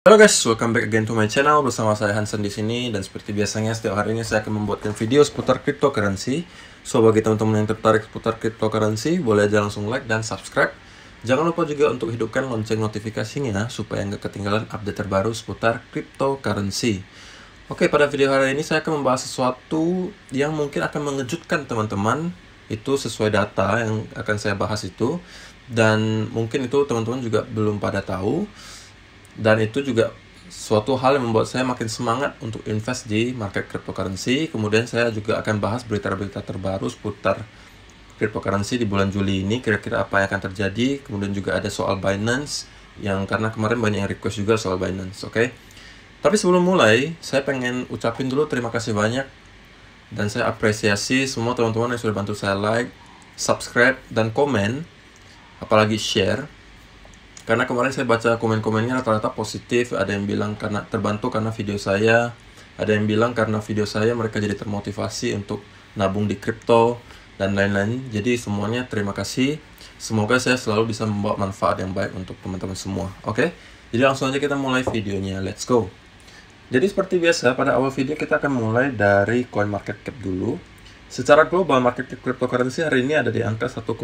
Halo guys, welcome back again to my channel. Bersama saya Hansen di sini, dan seperti biasanya setiap hari ini saya akan membuatkan video seputar cryptocurrency. So bagi teman-teman yang tertarik seputar cryptocurrency, boleh aja langsung like dan subscribe. Jangan lupa juga untuk hidupkan lonceng notifikasinya supaya nggak ketinggalan update terbaru seputar cryptocurrency. Oke, pada video hari ini saya akan membahas sesuatu yang mungkin akan mengejutkan teman-teman. Itu sesuai data yang akan saya bahas itu, dan mungkin itu teman-teman juga belum pada tahu. Dan itu juga suatu hal yang membuat saya makin semangat untuk invest di market cryptocurrency. Kemudian saya juga akan bahas berita-berita terbaru seputar cryptocurrency di bulan Juli ini, kira-kira apa yang akan terjadi. Kemudian juga ada soal Binance, yang karena kemarin banyak yang request juga soal Binance, oke? Tapi sebelum mulai, saya pengen ucapin dulu terima kasih banyak, dan saya apresiasi semua teman-teman yang sudah bantu saya like, subscribe, dan komen, apalagi share. Karena kemarin saya baca komen-komennya rata-rata positif. Ada yang bilang karena terbantu karena video saya, ada yang bilang karena video saya mereka jadi termotivasi untuk nabung di kripto, dan lain-lain. Jadi semuanya terima kasih. Semoga saya selalu bisa membawa manfaat yang baik untuk teman-teman semua. Oke? Jadi langsung aja kita mulai videonya. Let's go. Jadi seperti biasa, pada awal video kita akan mulai dari CoinMarketCap dulu. Secara global, market cap cryptocurrency hari ini ada di angka 1,42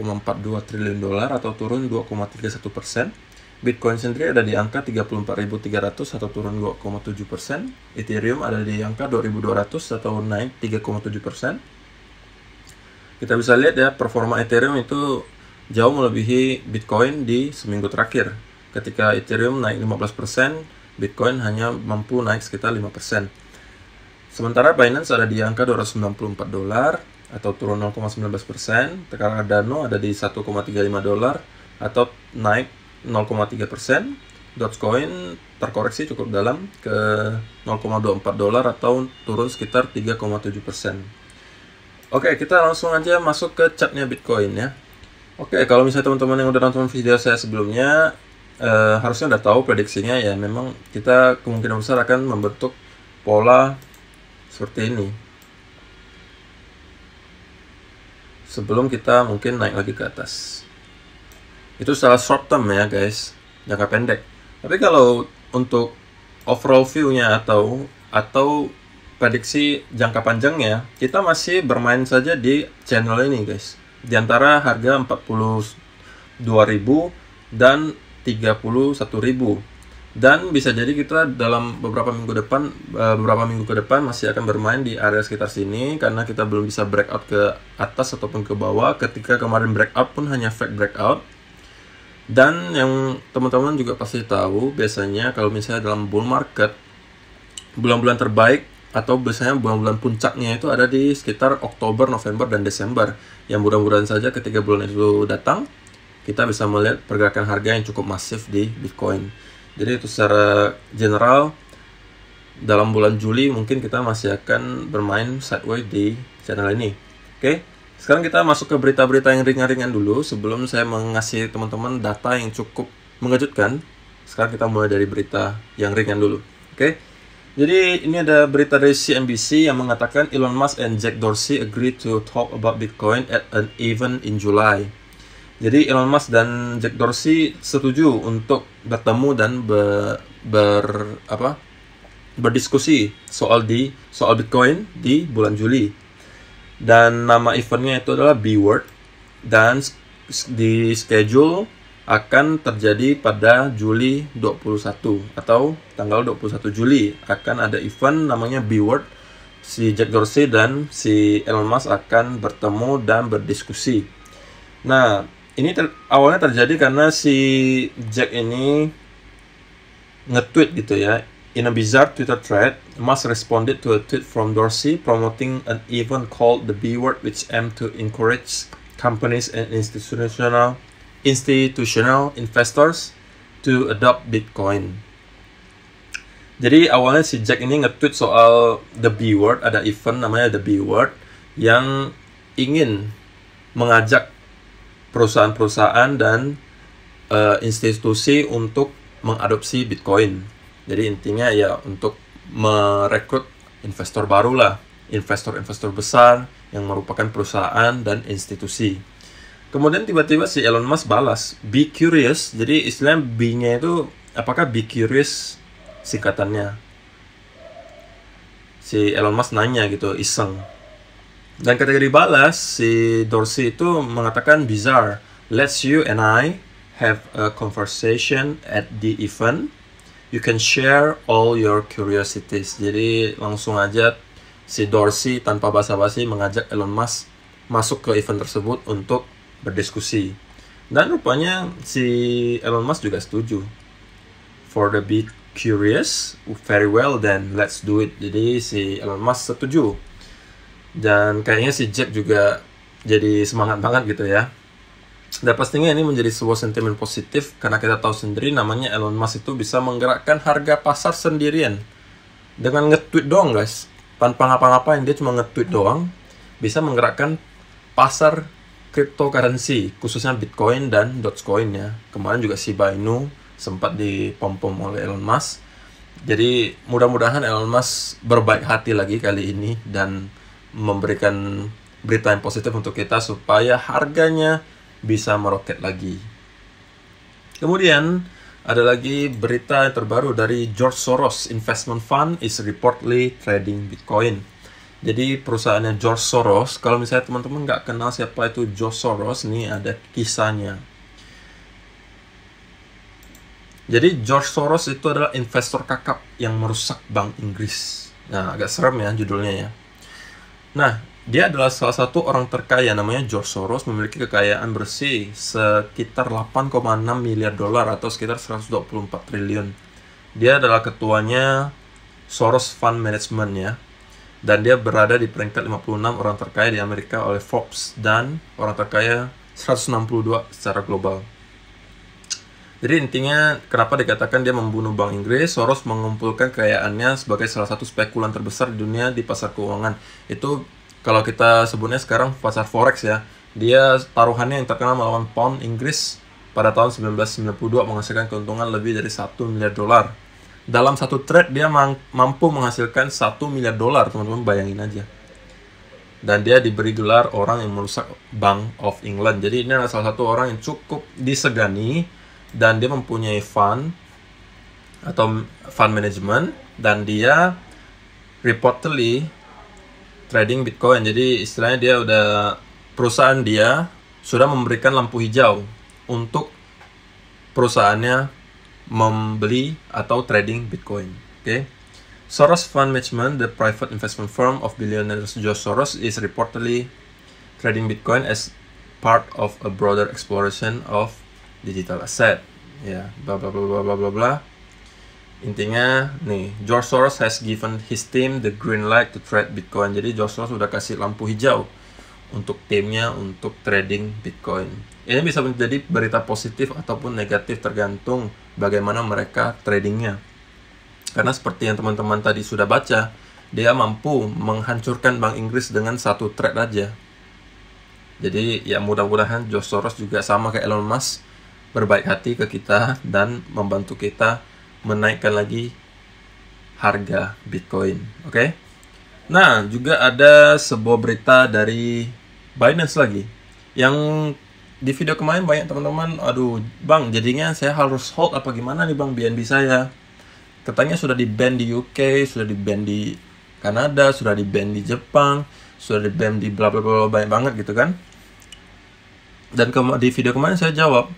triliun dolar atau turun 2,31%. Bitcoin sendiri ada di angka 34.300 atau turun 2,7%. Ethereum ada di angka 2.200 atau naik 3,7%. Kita bisa lihat ya, performa Ethereum itu jauh melebihi Bitcoin di seminggu terakhir. Ketika Ethereum naik 15%, Bitcoin hanya mampu naik sekitar 5%. Sementara Binance ada di angka 294 dolar atau turun 0,19%. Cardano ada di 1,35 dolar atau naik 0,3%. Dogecoin terkoreksi cukup dalam ke 0,24 dolar atau turun sekitar 3,7%. Oke, kita langsung aja masuk ke chartnya Bitcoin ya. Oke, kalau misalnya teman-teman yang udah nonton video saya sebelumnya, harusnya udah tahu prediksinya ya. Memang kita kemungkinan besar akan membentuk pola seperti ini sebelum kita mungkin naik lagi ke atas. Itu secara short term ya guys, jangka pendek. Tapi kalau untuk overall view-nya atau prediksi jangka panjangnya, kita masih bermain saja di channel ini guys, di antara harga 42.000 dan 31.000. Dan bisa jadi kita dalam beberapa minggu ke depan masih akan bermain di area sekitar sini, karena kita belum bisa breakout ke atas ataupun ke bawah. Ketika kemarin breakout pun hanya fake breakout. Dan yang teman-teman juga pasti tahu, biasanya kalau misalnya dalam bull market, bulan-bulan terbaik atau biasanya bulan-bulan puncaknya itu ada di sekitar Oktober, November, dan Desember. Yang mudah-mudahan saja ketika bulan itu datang, kita bisa melihat pergerakan harga yang cukup masif di Bitcoin. Jadi itu secara general, dalam bulan Juli mungkin kita masih akan bermain sideways di channel ini. Oke, sekarang kita masuk ke berita-berita yang ringan-ringan dulu sebelum saya mengasih teman-teman data yang cukup mengejutkan. Sekarang kita mulai dari berita yang ringan dulu. Oke, jadi ini ada berita dari CNBC yang mengatakan Elon Musk and Jack Dorsey agree to talk about Bitcoin at an event in July. Jadi Elon Musk dan Jack Dorsey setuju untuk bertemu dan berdiskusi soal Bitcoin di bulan Juli. Dan nama eventnya itu adalah B-Word, dan di schedule akan terjadi pada Juli 21 atau tanggal 21 Juli akan ada event namanya B-Word. Si Jack Dorsey dan si Elon Musk akan bertemu dan berdiskusi. Nah, ini awalnya terjadi karena si Jack ini nge-tweet gitu ya. In a bizarre Twitter thread, Musk responded to a tweet from Dorsey promoting an event called the B-Word, which aimed to encourage companies and institutional investors to adopt Bitcoin. Jadi awalnya si Jack ini nge-tweet soal the B-Word, ada event namanya the B-Word yang ingin mengajak perusahaan-perusahaan dan institusi untuk mengadopsi Bitcoin. Jadi intinya ya untuk merekrut investor baru lah, investor-investor besar yang merupakan perusahaan dan institusi. Kemudian tiba-tiba si Elon Musk balas, be curious. Jadi istilahnya B-nya itu apakah be curious singkatannya. Si Elon Musk nanya gitu, iseng. Dan ketika dibalas, si Dorsey itu mengatakan bizarre. Let's you and I have a conversation at the event. You can share all your curiosities. Jadi langsung aja si Dorsey tanpa basa-basi mengajak Elon Musk masuk ke event tersebut untuk berdiskusi. Dan rupanya si Elon Musk juga setuju. For the big curious, very well then let's do it. Jadi si Elon Musk setuju. Dan kayaknya si Jack juga jadi semangat banget gitu ya. Dan pastinya ini menjadi sebuah sentimen positif karena kita tahu sendiri namanya Elon Musk itu bisa menggerakkan harga pasar sendirian. Dengan nge-tweet doang guys. Tanpa ngapa-ngapain, dia cuma nge-tweet doang bisa menggerakkan pasar cryptocurrency, khususnya Bitcoin dan Dogecoin ya. Kemarin juga Shiba Inu sempat dipom-pom oleh Elon Musk. Jadi mudah-mudahan Elon Musk berbaik hati lagi kali ini dan memberikan berita yang positif untuk kita supaya harganya bisa meroket lagi. Kemudian ada lagi berita yang terbaru dari George Soros Investment Fund is reportedly trading Bitcoin. Jadi perusahaannya George Soros, kalau misalnya teman-teman nggak kenal siapa itu George Soros, nih ada kisahnya. Jadi George Soros itu adalah investor kakap yang merusak Bank Inggris. Nah, agak serem ya judulnya ya. Nah, dia adalah salah satu orang terkaya, namanya George Soros, memiliki kekayaan bersih sekitar 8,6 miliar dolar atau sekitar 124 triliun. Dia adalah ketuanya Soros Fund Management ya. Dan dia berada di peringkat 56 orang terkaya di Amerika oleh Forbes dan orang terkaya 162 secara global. Jadi intinya kenapa dikatakan dia membunuh Bank Inggris, Soros mengumpulkan kekayaannya sebagai salah satu spekulan terbesar di dunia di pasar keuangan. Itu kalau kita sebutnya sekarang pasar forex ya. Dia taruhannya yang terkenal melawan pound Inggris pada tahun 1992 menghasilkan keuntungan lebih dari 1 miliar dolar. Dalam satu trade dia mampu menghasilkan 1 miliar dolar, teman-teman bayangin aja. Dan dia diberi gelar orang yang merusak Bank of England. Jadi ini adalah salah satu orang yang cukup disegani. Dan dia mempunyai fund atau fund management dan dia reportedly trading Bitcoin. Jadi istilahnya dia perusahaan dia sudah memberikan lampu hijau untuk perusahaannya membeli atau trading Bitcoin. Okay? Soros Fund Management, the private investment firm of billionaire George Soros, is reportedly trading Bitcoin as part of a broader exploration of digital asset, ya, bla bla bla bla bla bla bla. Intinya nih, George Soros has given his team the green light to trade Bitcoin. Jadi George Soros sudah kasih lampu hijau untuk timnya untuk trading Bitcoin. Ini bisa menjadi berita positif ataupun negatif tergantung bagaimana mereka tradingnya. Karena seperti yang teman-teman tadi sudah baca, dia mampu menghancurkan Bank Inggris dengan satu trade aja. Jadi ya mudah-mudahan George Soros juga sama kayak Elon Musk berbaik hati ke kita dan membantu kita menaikkan lagi harga Bitcoin. Oke? Nah, juga ada sebuah berita dari Binance lagi. Yang di video kemarin banyak teman-teman, aduh bang, jadinya saya harus hold apa gimana nih bang BNB saya. Katanya sudah di-ban di UK, sudah di-ban di Kanada, sudah di-ban di Jepang, sudah di-ban di bla bla bla banyak banget gitu kan. Dan di video kemarin saya jawab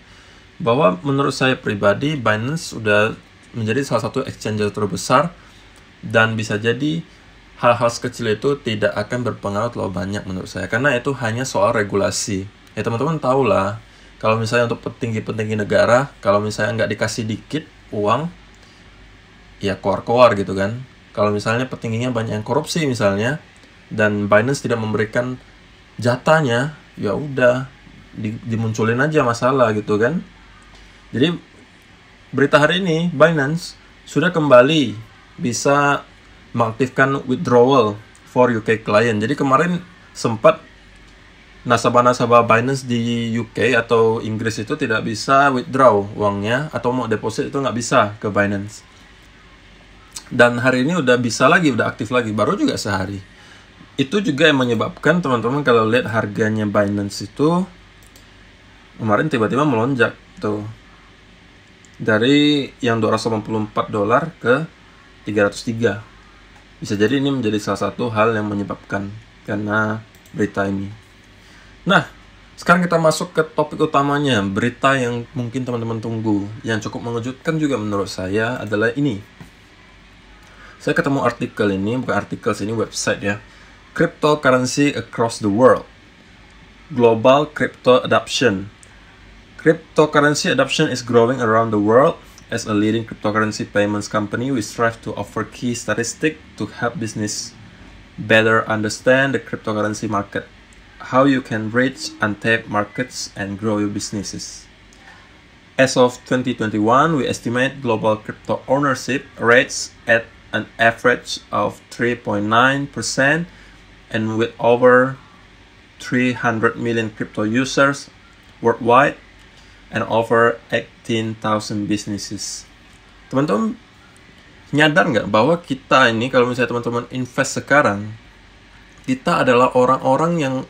bahwa menurut saya pribadi Binance sudah menjadi salah satu exchange terbesar dan bisa jadi hal-hal sekecil itu tidak akan berpengaruh terlalu banyak menurut saya karena itu hanya soal regulasi. Ya teman-teman tahu lah, kalau misalnya untuk petinggi-petinggi negara, kalau misalnya nggak dikasih dikit uang, ya keluar-keluar gitu kan. Kalau misalnya petingginya banyak yang korupsi misalnya, dan Binance tidak memberikan jatahnya, ya udah dimunculin aja masalah gitu kan. Jadi berita hari ini Binance sudah kembali bisa mengaktifkan withdrawal for UK client. Jadi kemarin sempat nasabah-nasabah Binance di UK atau Inggris itu tidak bisa withdraw uangnya atau mau deposit itu nggak bisa ke Binance. Dan hari ini udah bisa lagi, udah aktif lagi, baru juga sehari. Itu juga yang menyebabkan teman-teman kalau lihat harganya Binance itu kemarin tiba-tiba melonjak tuh. Dari yang $284 ke 303. Bisa jadi ini menjadi salah satu hal yang menyebabkan karena berita ini. Nah, sekarang kita masuk ke topik utamanya, berita yang mungkin teman-teman tunggu, yang cukup mengejutkan juga menurut saya adalah ini. Saya ketemu artikel ini, bukan artikel sini, website ya. Cryptocurrency across the world. Global crypto adoption. Cryptocurrency adoption is growing around the world. As a leading cryptocurrency payments company, we strive to offer key statistics to help business better understand the cryptocurrency market, how you can reach untapped markets and grow your businesses. As of 2021, we estimate global crypto ownership rates at an average of 3.9%, and with over 300 million crypto users worldwide and over 18,000 businesses. Teman-teman nyadar nggak bahwa kita ini, kalau misalnya teman-teman invest sekarang, kita adalah orang-orang yang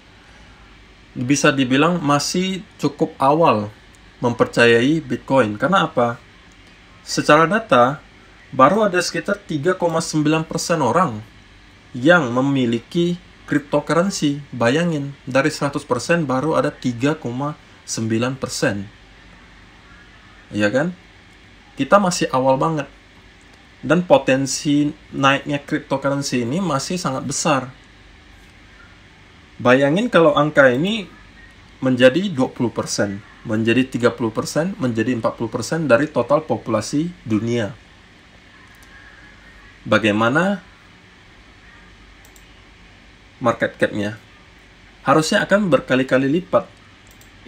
bisa dibilang masih cukup awal mempercayai Bitcoin. Karena apa? Secara data, baru ada sekitar 3,9% orang yang memiliki cryptocurrency. Bayangin, dari 100% baru ada 3,9%. Iya kan? Kita masih awal banget. Dan potensi naiknya cryptocurrency ini masih sangat besar. Bayangin kalau angka ini menjadi 20%, menjadi 30%, menjadi 40% dari total populasi dunia. Bagaimana market cap-nya? Harusnya akan berkali-kali lipat.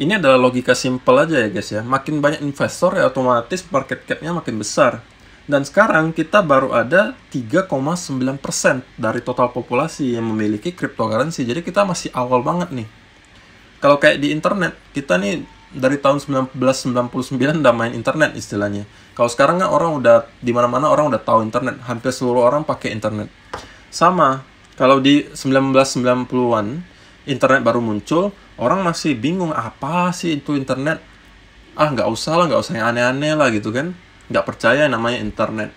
Ini adalah logika simpel aja ya guys ya. Makin banyak investor ya otomatis market cap-nya makin besar. Dan sekarang kita baru ada 3,9% dari total populasi yang memiliki cryptocurrency. Jadi kita masih awal banget nih. Kalau kayak di internet, kita nih dari tahun 1999 udah main internet istilahnya. Kalau sekarang kan orang udah di mana-mana orang udah tahu internet, hampir seluruh orang pakai internet. Sama, kalau di 1990-an internet baru muncul, orang masih bingung apa sih itu internet. Nggak usah yang aneh-aneh lah gitu kan. Nggak percaya namanya internet.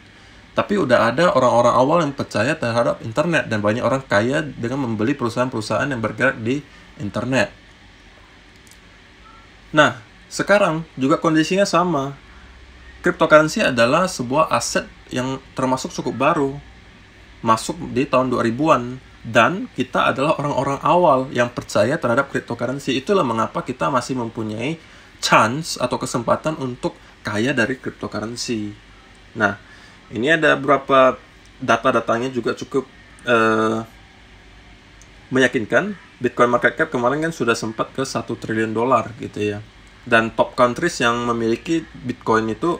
Tapi udah ada orang-orang awal yang percaya terhadap internet, dan banyak orang kaya dengan membeli perusahaan-perusahaan yang bergerak di internet. Nah, sekarang juga kondisinya sama. Cryptocurrency adalah sebuah aset yang termasuk cukup baru. Masuk di tahun 2000-an. Dan kita adalah orang-orang awal yang percaya terhadap cryptocurrency. Itulah mengapa kita masih mempunyai chance atau kesempatan untuk kaya dari cryptocurrency. Nah, ini ada beberapa data-datanya juga cukup meyakinkan. Bitcoin market cap kemarin kan sudah sempat ke $1 triliun gitu ya. Dan top countries yang memiliki Bitcoin itu,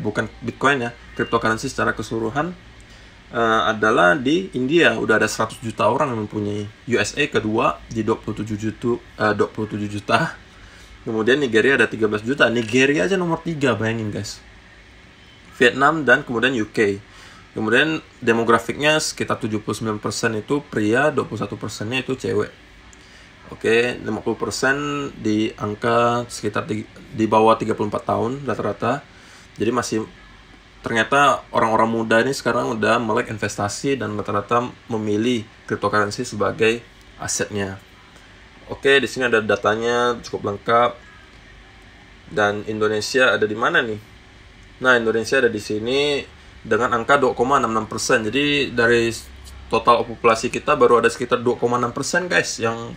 bukan Bitcoin ya, cryptocurrency secara keseluruhan, adalah di India. Udah ada 100 juta orang yang mempunyai. USA kedua di 27 juta. Kemudian Nigeria ada 13 juta. Nigeria aja nomor 3, bayangin guys. Vietnam dan kemudian UK. Kemudian demografiknya sekitar 79% itu pria, 21%-nya itu cewek. Oke, 50% di angka sekitar di bawah 34 tahun rata-rata. Jadi masih ternyata orang-orang muda ini sekarang udah melek investasi dan rata-rata memilih cryptocurrency sebagai asetnya. Oke, di sini ada datanya cukup lengkap. Dan Indonesia ada di mana nih? Nah, Indonesia ada di sini dengan angka 2,66%. Jadi dari total populasi kita baru ada sekitar 2,6% guys yang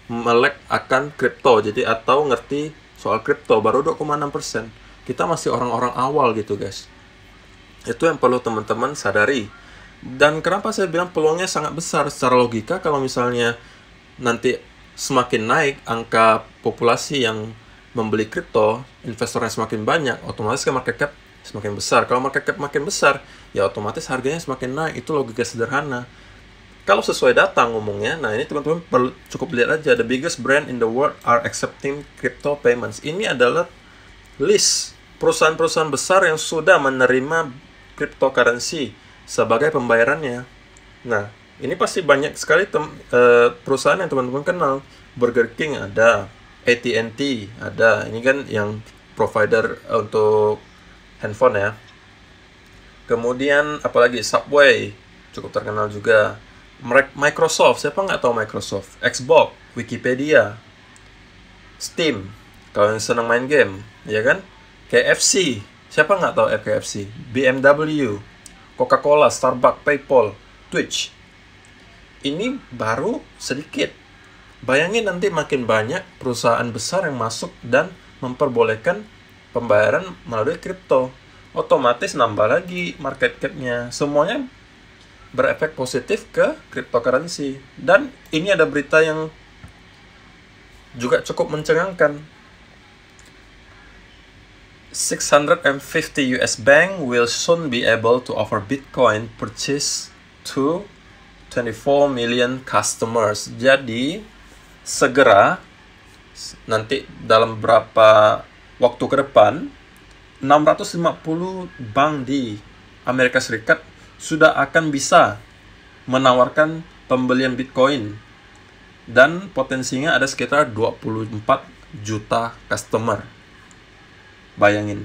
melek akan kripto. Jadi atau ngerti soal kripto, baru 2,6%. Kita masih orang-orang awal gitu guys. Itu yang perlu teman-teman sadari. Dan kenapa saya bilang peluangnya sangat besar? Secara logika, kalau misalnya nanti semakin naik angka populasi yang membeli kripto, investornya semakin banyak, otomatis kan market cap semakin besar. Kalau market cap makin besar, ya otomatis harganya semakin naik. Itu logika sederhana. Kalau sesuai data ngomongnya, nah ini teman-teman perlu cukup lihat aja. The biggest brand in the world are accepting crypto payments. Ini adalah list perusahaan-perusahaan besar yang sudah menerima cryptocurrency sebagai pembayarannya. Nah, ini pasti banyak sekali perusahaan yang teman-teman kenal. Burger King ada, AT&T ada. Ini kan yang provider untuk handphone ya. Kemudian apalagi Subway, cukup terkenal juga. Microsoft, siapa nggak tahu Microsoft? Xbox, Wikipedia, Steam, kalau yang senang main game, ya kan? KFC, siapa nggak tahu KFC? BMW, Coca-Cola, Starbucks, PayPal, Twitch. Ini baru sedikit. Bayangin nanti makin banyak perusahaan besar yang masuk dan memperbolehkan pembayaran melalui kripto. Otomatis nambah lagi market cap-nya. Semuanya berefek positif ke cryptocurrency. Dan ini ada berita yang juga cukup mencengangkan. 650 US bank will soon be able to offer Bitcoin purchase to 24 million customers. Jadi segera nanti dalam beberapa waktu ke depan 650 bank di Amerika Serikat sudah akan bisa menawarkan pembelian Bitcoin dan potensinya ada sekitar 24 juta customer. Bayangin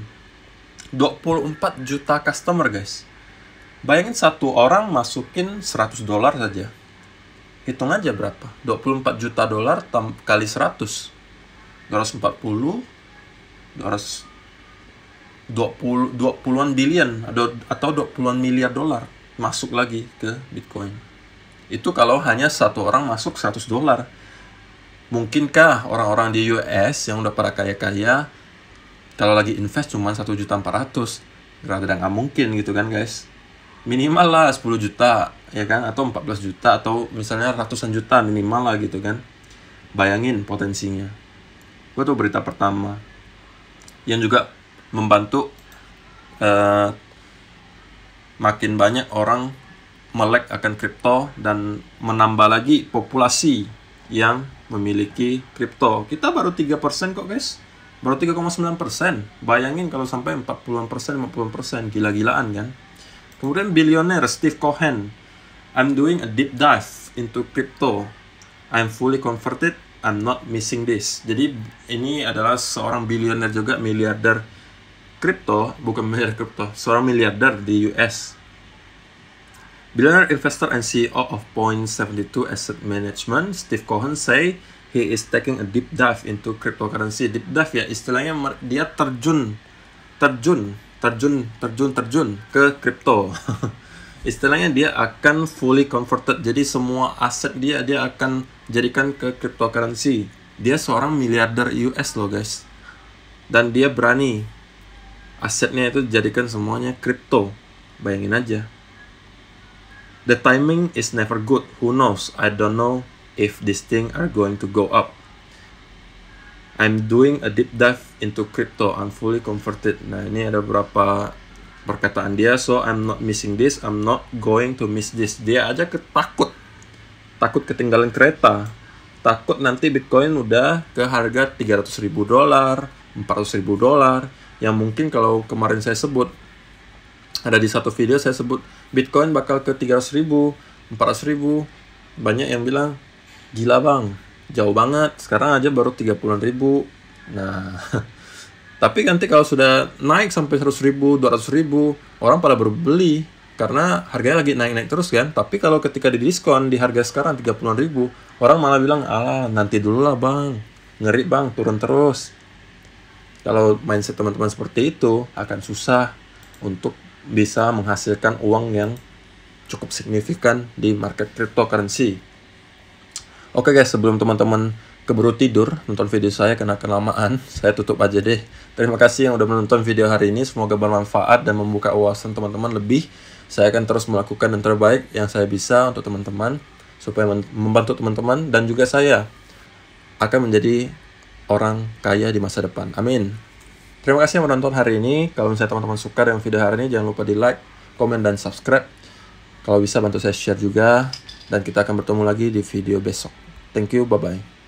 24 juta customer, guys. Bayangin satu orang masukin $100 saja. Hitung aja berapa? 24 juta dolar kali 100. 240 20-an billion atau 20-an miliar dolar masuk lagi ke Bitcoin. Itu kalau hanya satu orang masuk $100. Mungkinkah orang-orang di US yang udah pada kaya-kaya kalau lagi invest cuma 1.400.000? Rada nggak mungkin gitu kan, guys. Minimal lah 10 juta, ya kan? Atau 14 juta, atau misalnya ratusan juta minimal lah gitu kan. Bayangin potensinya. Itu berita pertama. Yang juga membantu makin banyak orang melek akan kripto dan menambah lagi populasi yang memiliki kripto. Kita baru 3% kok, guys. Baru 3,9%. Bayangin kalau sampai 40%, 50%. Gila-gilaan kan. Kemudian bilioner Steve Cohen. I'm doing a deep dive into crypto. I'm fully converted. I'm not missing this. Jadi ini adalah seorang bilioner juga, miliarder kripto. Bukan miliarder kripto, seorang miliarder di US. Billionaire investor and CEO of Point72 Asset Management, Steve Cohen say he is taking a deep dive into cryptocurrency. Deep dive ya istilahnya dia terjun ke kripto. Istilahnya dia akan fully converted. Jadi semua aset dia akan jadikan ke cryptocurrency. Dia seorang miliarder US loh, guys. Dan dia berani asetnya itu jadikan semuanya kripto. Bayangin aja. The timing is never good. Who knows? I don't know if these things are going to go up. I'm doing a deep dive into crypto. I'm fully converted. Nah, ini ada beberapa perkataan dia. So, I'm not missing this. I'm not going to miss this. Dia aja takut ketinggalan kereta. Takut nanti Bitcoin udah ke harga $300.000, $400.000. Yang mungkin kalau kemarin saya sebut, ada di satu video saya sebut Bitcoin bakal ke 300.000, 400.000. Banyak yang bilang, gila bang, jauh banget. Sekarang aja baru 30.000. Nah, tapi nanti kalau sudah naik sampai 100.000, 200.000, orang pada berbeli karena harganya lagi naik-naik terus kan. Tapi kalau ketika didiskon di harga sekarang 30.000, orang malah bilang, nanti dulu lah bang, ngeri bang, turun terus. Kalau mindset teman-teman seperti itu, akan susah untuk bisa menghasilkan uang yang cukup signifikan di market cryptocurrency. Oke guys, sebelum teman-teman keburu tidur nonton video saya karena kelamaan, saya tutup aja deh. Terima kasih yang udah menonton video hari ini. Semoga bermanfaat dan membuka wawasan teman-teman lebih. Saya akan terus melakukan yang terbaik yang saya bisa untuk teman-teman, supaya membantu teman-teman dan juga saya akan menjadi orang kaya di masa depan. Amin. Terima kasih yang menonton hari ini. Kalau misalnya teman-teman suka dengan video hari ini, jangan lupa di like, komen, dan subscribe. Kalau bisa bantu saya share juga. Dan kita akan bertemu lagi di video besok. Thank you, bye-bye.